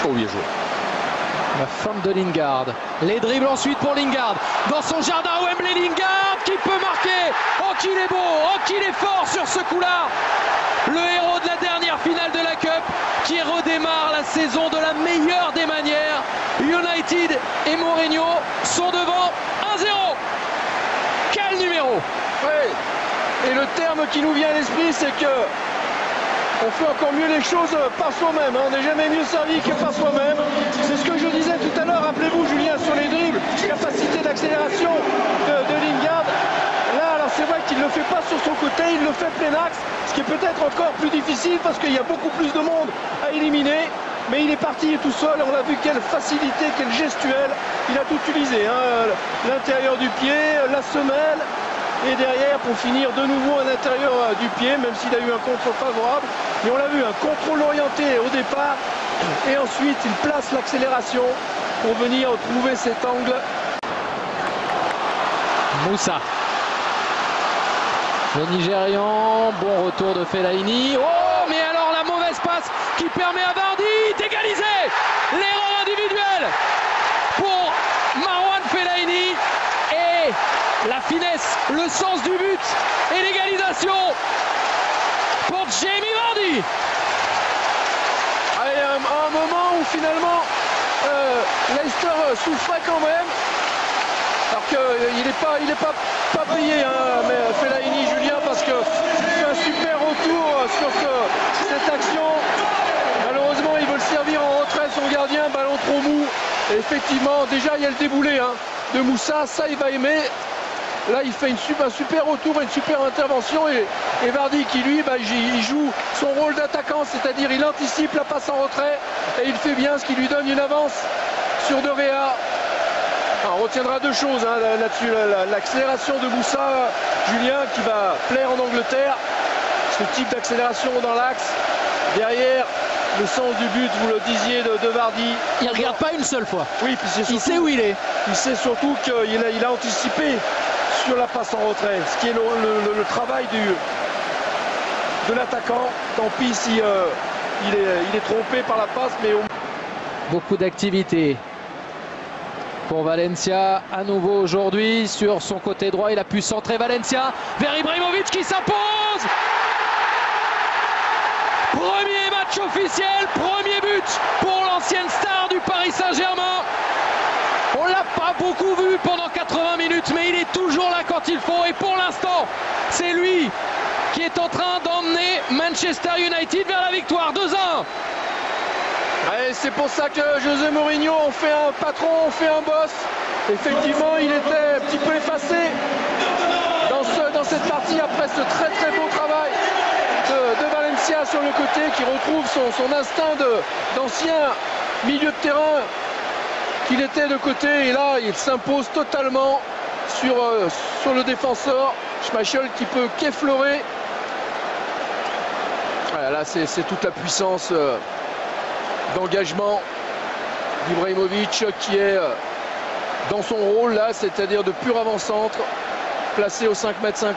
Oh, bien joué. La feinte de Lingard. Les dribbles ensuite pour Lingard. Dans son jardin Wembley, Lingard qui peut marquer. Oh qu'il est beau, oh qu'il est fort sur ce coup-là. Le héros de la dernière finale de la Cup qui redémarre la saison de la meilleure des manières. United et Mourinho sont devant 1-0. Quel numéro! Oui. Et le terme qui nous vient à l'esprit, c'est que on fait encore mieux les choses par soi-même. On n'est jamais mieux servi que par soi-même. C'est ce que je disais tout à l'heure. Rappelez-vous, Julien, sur les dribbles, capacité d'accélération de Lingard. Là, alors c'est vrai qu'il ne le fait pas sur son côté, il le fait plein axe, ce qui est peut-être encore plus difficile parce qu'il y a beaucoup plus de monde à éliminer. Mais il est parti tout seul, on a vu quelle facilité, quelle gestuelle. Il a tout utilisé, hein. L'intérieur du pied, la semelle. Et derrière, pour finir de nouveau à l'intérieur du pied, même s'il a eu un contre favorable. Mais on l'a vu, un contrôle orienté au départ. Et ensuite, il place l'accélération pour venir trouver cet angle. Moussa. Le Nigérian, bon retour de Fellaini. Oh, mais alors la mauvaise passe qui permet à Vardy d'égaliser. L'erreur individuelle pour Marwan Fellaini. Et la finesse, le sens du but et l'égalisation pour Jamie Vardy. Allez, un moment où finalement Leicester souffrait quand même. Alors qu'il n'est pas payé, hein, mais Fellaini, Julien, parce que c'est un super retour sur cette action. Malheureusement, il veut le servir en retrait, son gardien, ballon trop mou. Et effectivement, déjà, il y a le déboulé de Moussa, ça il va aimer. Là, il fait un super retour, une super intervention. Et Vardy qui, lui, il joue son rôle d'attaquant, c'est-à-dire il anticipe la passe en retrait. Et il fait bien, ce qui lui donne une avance sur De Gea. Alors, on retiendra deux choses là-dessus. L'accélération de Moussa, Julien, qui va plaire en Angleterre. Ce type d'accélération dans l'axe. Derrière, le sens du but, vous le disiez, de Vardy. Il ne regarde pas une seule fois. Oui, puis il sait où il est. Il sait surtout qu'il a anticipé sur la passe en retrait. Ce qui est le travail de l'attaquant. Tant pis si il est trompé par la passe. Mais beaucoup d'activité pour Valencia à nouveau aujourd'hui sur son côté droit. Il a pu centrer Valencia vers Ibrahimovic qui s'impose. Premier match officiel, premier but pour l'ancienne star du Paris Saint-Germain. On l'a pas beaucoup vu pendant 80 minutes, mais il est toujours là quand il faut. Et pour l'instant, c'est lui qui est en train d'emmener Manchester United vers la victoire. 2-1. C'est pour ça que José Mourinho, on fait un patron, on fait un boss. Effectivement, il était un petit peu effacé dans cette partie après ce très très beau travail de Valencia sur le côté, qui retrouve son instinct d'ancien milieu de terrain qu'il était de côté. Et là, il s'impose totalement sur le défenseur. Schmeichel qui peut qu'effleurer. Voilà, là, c'est toute la puissance d'engagement d'Ibrahimovic qui est dans son rôle là, c'est-à-dire de pur avant-centre, placé au 5,50 m.